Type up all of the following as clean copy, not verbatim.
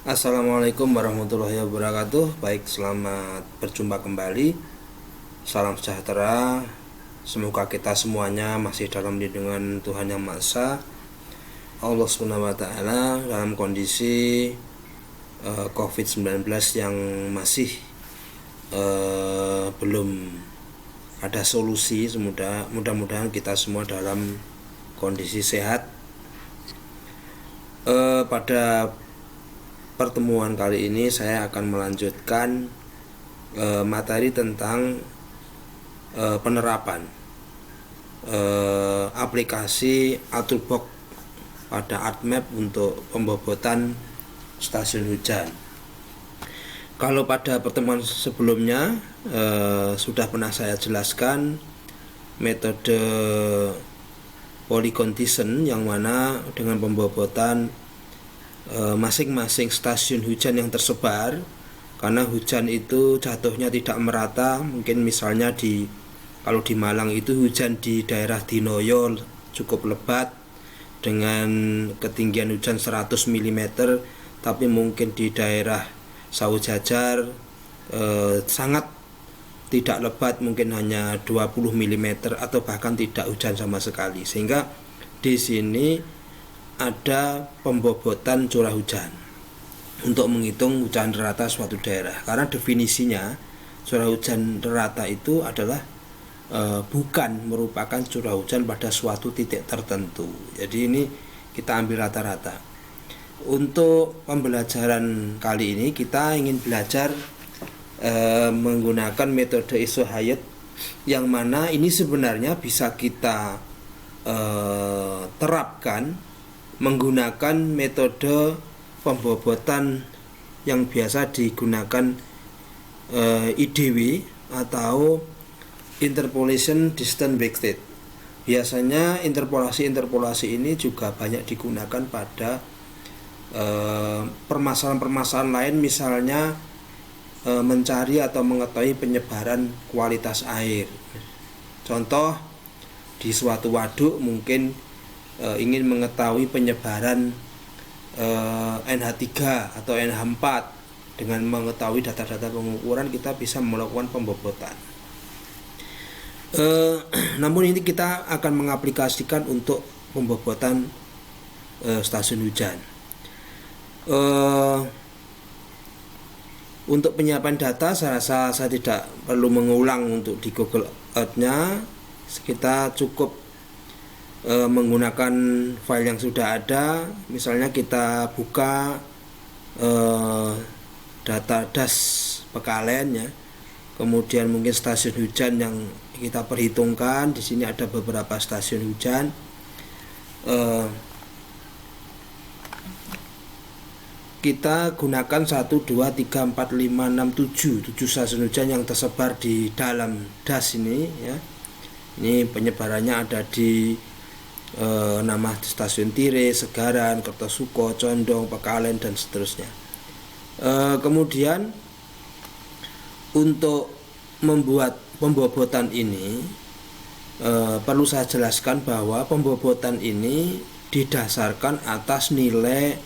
Assalamualaikum warahmatullahi wabarakatuh. Baik, selamat berjumpa kembali. Salam sejahtera. Semoga kita semuanya masih dalam lindungan Tuhan Yang Maha Esa, Allah Subhanahu wa taala, dalam kondisi COVID-19 yang masih belum ada solusi. Mudah-mudahan kita semua dalam kondisi sehat. Pada pertemuan kali ini saya akan melanjutkan materi tentang penerapan aplikasi Aturbox pada ArtMap untuk pembobotan stasiun hujan. Kalau pada pertemuan sebelumnya sudah pernah saya jelaskan metode Polygon Tizen, yang mana dengan pembobotan masing-masing stasiun hujan yang tersebar, karena hujan itu jatuhnya tidak merata. Mungkin misalnya kalau di Malang itu hujan di daerah Dinoyo cukup lebat dengan ketinggian hujan 100 mm, tapi mungkin di daerah Sawo Jajar sangat tidak lebat, mungkin hanya 20 mm atau bahkan tidak hujan sama sekali. Sehingga di sini ada pembobotan curah hujan untuk menghitung hujan rata suatu daerah, karena definisinya curah hujan rata itu adalah bukan merupakan curah hujan pada suatu titik tertentu. Jadi ini kita ambil rata-rata. Untuk pembelajaran kali ini kita ingin belajar menggunakan metode ISO Hayat, yang mana ini sebenarnya bisa kita terapkan menggunakan metode pembobotan yang biasa digunakan IDW atau Interpolation Distance Backstate. Biasanya interpolasi ini juga banyak digunakan pada permasalahan-permasalahan lain, misalnya mencari atau mengetahui penyebaran kualitas air. Contoh, di suatu waduk mungkin ingin mengetahui penyebaran NH3 atau NH4. Dengan mengetahui data-data pengukuran, kita bisa melakukan pembobotan. Namun ini kita akan mengaplikasikan untuk pembobotan stasiun hujan. Untuk penyiapan data, saya rasa saya tidak perlu mengulang untuk di Google Earth-nya. Kita cukup menggunakan file yang sudah ada. Misalnya kita buka data DAS Pekalen ya. Kemudian mungkin stasiun hujan yang kita perhitungkan. Di sini ada beberapa stasiun hujan. Kita gunakan 1, 2, 3, 4, 5, 6, 7 stasiun hujan yang tersebar di dalam DAS ini ya. Ini penyebarannya ada di nama stasiun Tire, Segaran, Kertosuko, Condong, Pekalen, dan seterusnya. Kemudian untuk membuat pembobotan ini perlu saya jelaskan bahwa pembobotan ini didasarkan atas nilai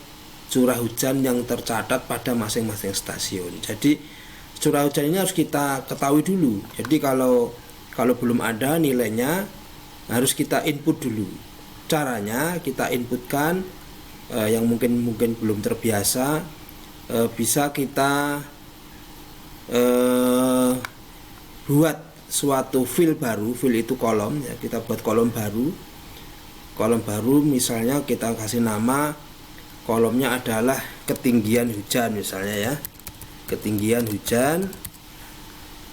curah hujan yang tercatat pada masing-masing stasiun. Jadi curah hujan ini harus kita ketahui dulu. Jadi kalau belum ada nilainya, harus kita input dulu. Caranya kita inputkan, yang mungkin belum terbiasa, bisa kita buat suatu file baru. File itu kolom ya, kita buat kolom baru. Misalnya kita kasih nama, kolomnya adalah ketinggian hujan misalnya ya, ketinggian hujan,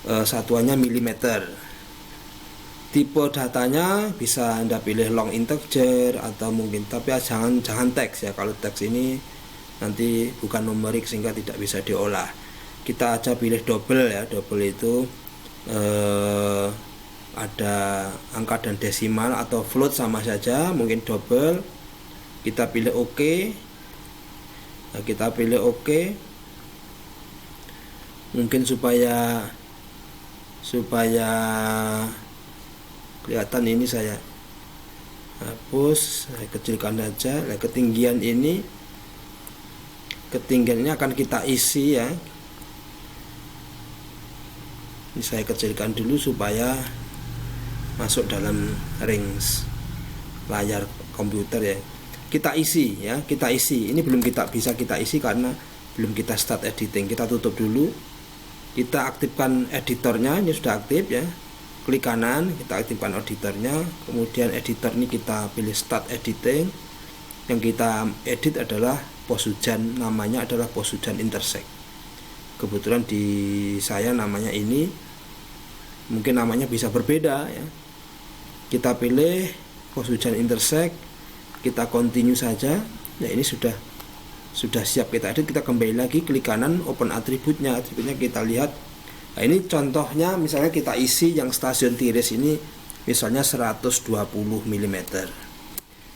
satuannya milimeter. Tipe datanya bisa Anda pilih long integer atau mungkin, tapi jangan teks ya. Kalau teks ini nanti bukan numerik sehingga tidak bisa diolah. Kita aja pilih double ya. Double itu ada angka dan desimal, atau float sama saja, mungkin double. Kita pilih OK. Nah, kita pilih OK. Mungkin supaya kelihatan, ini saya hapus, saya kecilkan aja. Nah, ketinggian ini ketinggian ini akan kita isi ya. Ini saya kecilkan dulu supaya masuk dalam range layar komputer ya. Kita isi ya, kita isi. Ini belum bisa kita isi karena belum kita start editing. Kita tutup dulu. Kita aktifkan editornya, ini sudah aktif ya. Klik kanan, kita aktifkan editornya. Kemudian editor ini kita pilih start editing. Yang kita edit adalah pos hujan, namanya adalah pos hujan intersect. Kebetulan di saya namanya ini, mungkin namanya bisa berbeda ya. Kita pilih pos hujan intersect, kita continue saja. Nah, ini sudah siap kita edit. Kita kembali lagi, klik kanan, open atributnya kita lihat. Nah, ini contohnya, misalnya kita isi yang stasiun tiris ini misalnya 120 mm.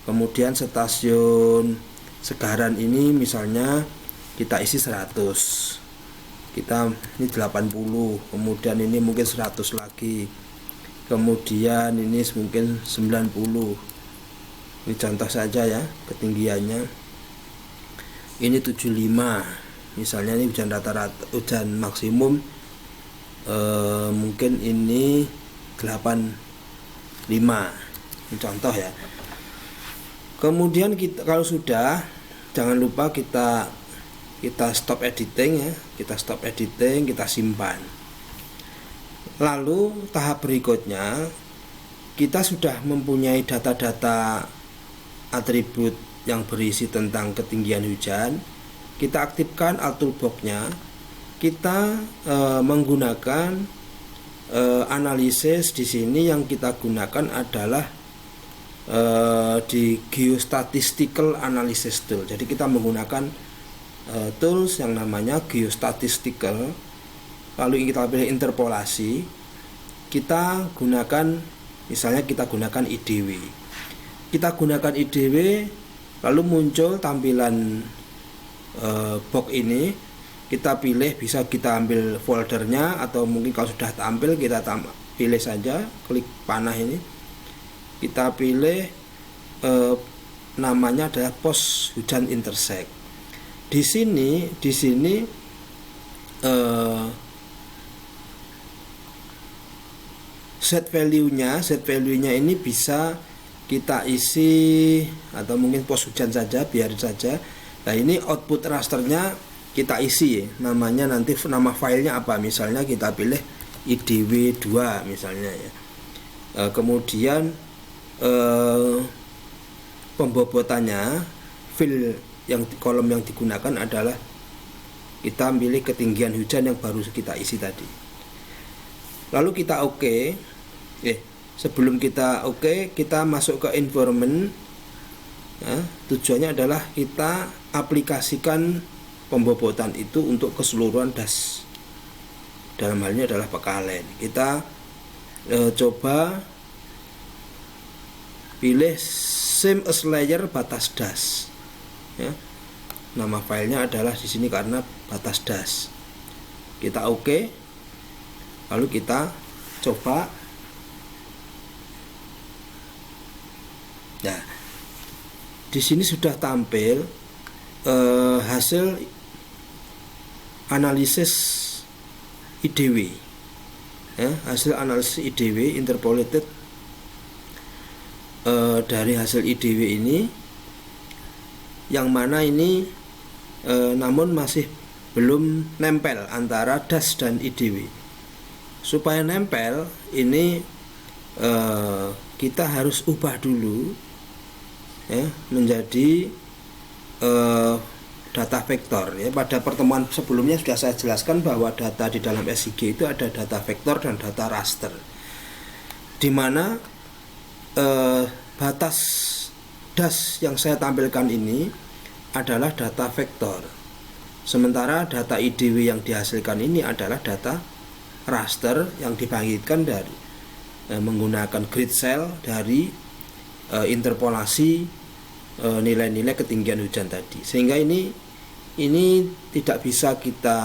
Kemudian stasiun Segaran ini misalnya kita isi 100. Kita ini 80, kemudian ini mungkin 100 lagi. Kemudian ini mungkin 90. Ini contoh saja ya ketinggiannya. Ini 75. Misalnya ini hujan rata-rata, hujan maksimum mungkin ini 85. Ini contoh ya. Kemudian kalau sudah, jangan lupa kita stop editing ya. Kita stop editing, kita simpan. Lalu tahap berikutnya, kita sudah mempunyai data-data atribut yang berisi tentang ketinggian hujan. Kita aktifkan alt toolbox-nya. Kita menggunakan analisis. Di sini yang kita gunakan adalah di geostatistical analysis tool. Jadi kita menggunakan tools yang namanya geostatistical. Lalu kita pilih interpolasi. Kita gunakan, misalnya kita gunakan IDW. Kita gunakan IDW, lalu muncul tampilan box ini. Kita pilih, bisa kita ambil foldernya, atau mungkin kalau sudah tampil kita pilih saja, klik panah ini. Kita pilih namanya adalah pos hujan intersect. Di sini set value-nya ini bisa kita isi, atau mungkin pos hujan saja, biarin saja. Nah, ini output rasternya kita isi, namanya nanti nama filenya apa, misalnya kita pilih IDW2 misalnya ya. Kemudian pembobotannya, fill yang kolom yang digunakan adalah kita pilih ketinggian hujan yang baru kita isi tadi. Lalu kita oke. Sebelum kita oke, kita masuk ke environment. Ya, tujuannya adalah kita aplikasikan pembobotan itu untuk keseluruhan das. Dalam hal ini adalah Pekalen. Kita coba pilih same as layer batas das. Ya. Nama filenya adalah di sini karena batas das. Kita oke. Lalu kita coba. Nah, di sini sudah tampil hasil analisis IDW. Ya, hasil analisis IDW interpolated. Dari hasil IDW ini, yang mana ini namun masih belum nempel antara das dan IDW. Supaya nempel ini kita harus ubah dulu ya, menjadi data vektor ya. Pada pertemuan sebelumnya sudah saya jelaskan bahwa data di dalam SIG itu ada data vektor dan data raster, di mana batas das yang saya tampilkan ini adalah data vektor, sementara data IDW yang dihasilkan ini adalah data raster yang dibangkitkan dari menggunakan grid cell dari interpolasi nilai-nilai ketinggian hujan tadi. Sehingga ini tidak bisa kita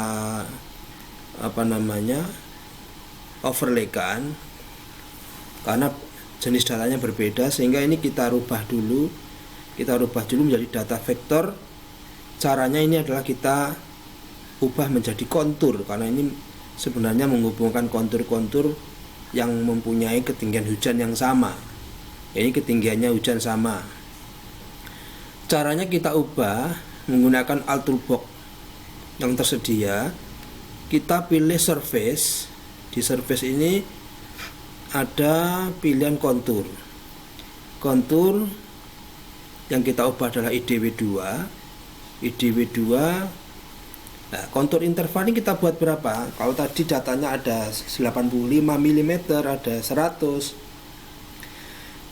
overlaykan karena jenis datanya berbeda, sehingga ini kita rubah dulu menjadi data vektor caranya ini adalah kita ubah menjadi kontur, karena ini sebenarnya menghubungkan kontur-kontur yang mempunyai ketinggian hujan yang sama. Ini ketinggiannya hujan sama. Caranya kita ubah menggunakan Ultrabox yang tersedia. Kita pilih surface. Di surface ini ada pilihan kontur. Kontur yang kita ubah adalah IDW2. IDW2. Nah, kontur interval ini kita buat berapa? Kalau tadi datanya ada 85 mm, ada 100.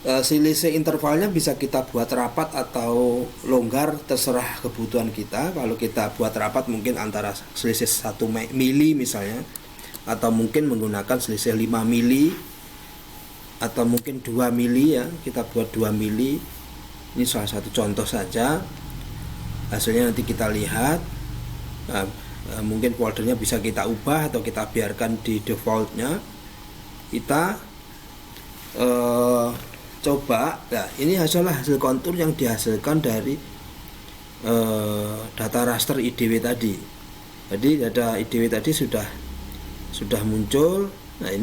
Selisih intervalnya bisa kita buat rapat atau longgar, terserah kebutuhan kita. Kalau kita buat rapat mungkin antara selisih 1 mili misalnya, atau mungkin menggunakan selisih 5 mili, atau mungkin 2 mili ya, kita buat 2 mili. Ini salah satu contoh saja. Hasilnya nanti kita lihat. Nah, mungkin foldernya bisa kita ubah atau kita biarkan di defaultnya. Kita coba. Nah, ini adalah hasil kontur yang dihasilkan dari data raster IDW tadi. Jadi data IDW tadi sudah muncul. Nah,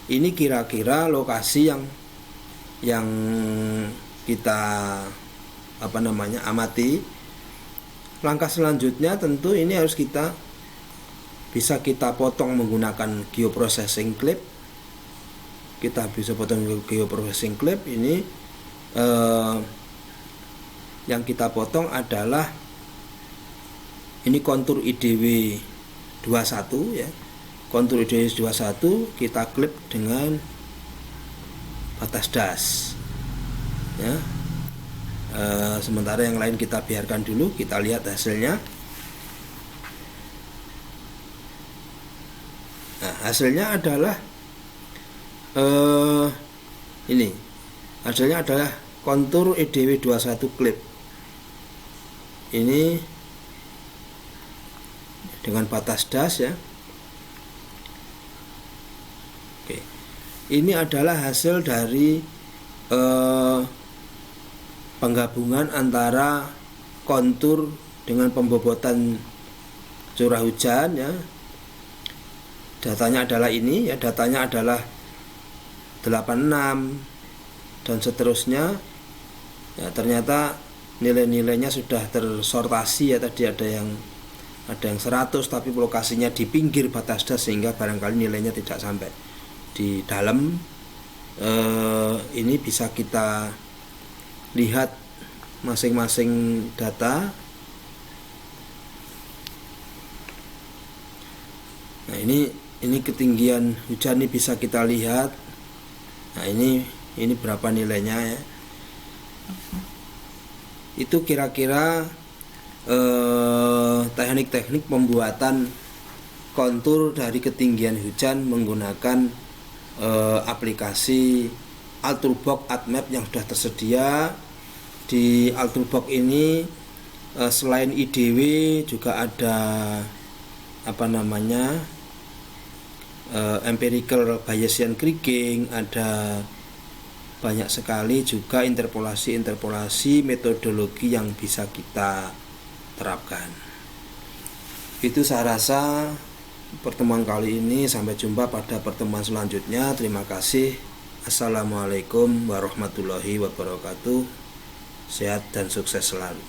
ini kira-kira lokasi yang kita amati. Langkah selanjutnya tentu ini harus bisa kita potong menggunakan geoprocessing clip. Kita bisa potong geoprocessing clip. Ini yang kita potong adalah ini kontur IDW 21 ya. Kontur IDW 21 kita klip dengan batas das ya. Sementara yang lain kita biarkan dulu, kita lihat hasilnya. Nah, hasilnya adalah ini. Hasilnya adalah kontur IDW 21 clip. Ini dengan batas das ya. Oke. Ini adalah hasil dari penggabungan antara kontur dengan pembobotan curah hujan ya. Datanya adalah ini ya, datanya adalah 86 dan seterusnya. Ya, ternyata nilai-nilainya sudah tersortasi ya, tadi ada yang 100 tapi lokasinya di pinggir batas das sehingga barangkali nilainya tidak sampai di dalam. Ini bisa kita lihat masing-masing data. Nah, ini ketinggian hujan ini bisa kita lihat. Nah, ini berapa nilainya ya. Itu kira-kira teknik-teknik pembuatan kontur dari ketinggian hujan menggunakan aplikasi Ultrabox AdMap yang sudah tersedia. Di Ultrabox ini selain IDW juga ada empirical Bayesian kriging, ada banyak sekali juga interpolasi metodologi yang bisa kita terapkan. Itu saya rasa pertemuan kali ini. Sampai jumpa pada pertemuan selanjutnya. Terima kasih. Assalamualaikum warahmatullahi wabarakatuh. Sehat dan sukses selalu.